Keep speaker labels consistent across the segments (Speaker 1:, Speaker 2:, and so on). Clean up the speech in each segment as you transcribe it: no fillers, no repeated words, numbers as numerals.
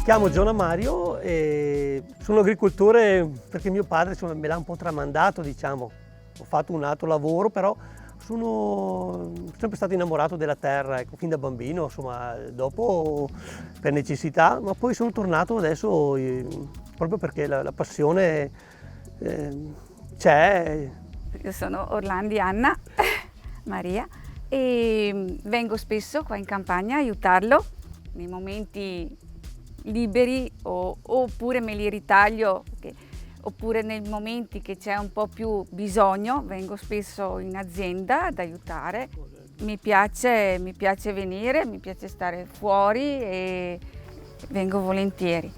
Speaker 1: chiamo Giona Mario e sono agricoltore perché mio padre insomma, me l'ha un po' tramandato, diciamo. Ho fatto un altro lavoro, però sono sempre stato innamorato della terra, ecco, fin da bambino, insomma, dopo per necessità, ma poi sono tornato adesso proprio perché la passione c'è.
Speaker 2: Io sono Orlandi Anna Maria e vengo spesso qua in campagna a aiutarlo nei momenti liberi oppure me li ritaglio, oppure nei momenti che c'è un po' più bisogno, vengo spesso in azienda ad aiutare. Mi piace venire, mi piace stare fuori e vengo volentieri.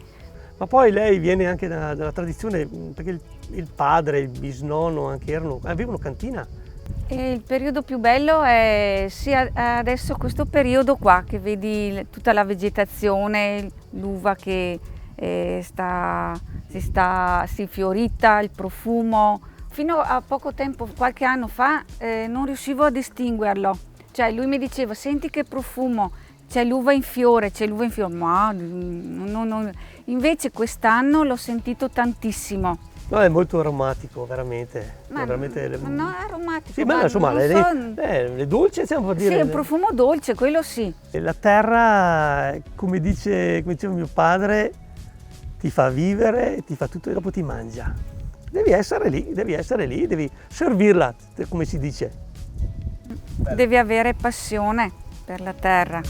Speaker 1: Ma poi lei viene anche dalla tradizione, perché il padre, il bisnonno anche avevano cantina.
Speaker 2: E il periodo più bello è adesso questo periodo qua, che vedi tutta la vegetazione, l'uva che si fiorita, il profumo. Fino a poco tempo, qualche anno fa, non riuscivo a distinguerlo. Cioè lui mi diceva, senti che profumo, c'è l'uva in fiore, ma invece quest'anno l'ho sentito tantissimo.
Speaker 1: No, è molto aromatico, veramente.
Speaker 2: Ma non è aromatico.
Speaker 1: Sì, ma insomma, le dolci, stiamo per dire.
Speaker 2: Sì, è un profumo dolce, quello sì.
Speaker 1: La terra, come diceva mio padre, ti fa vivere, ti fa tutto e dopo ti mangia. Devi essere lì, devi servirla, come si dice.
Speaker 2: Devi avere passione per la terra.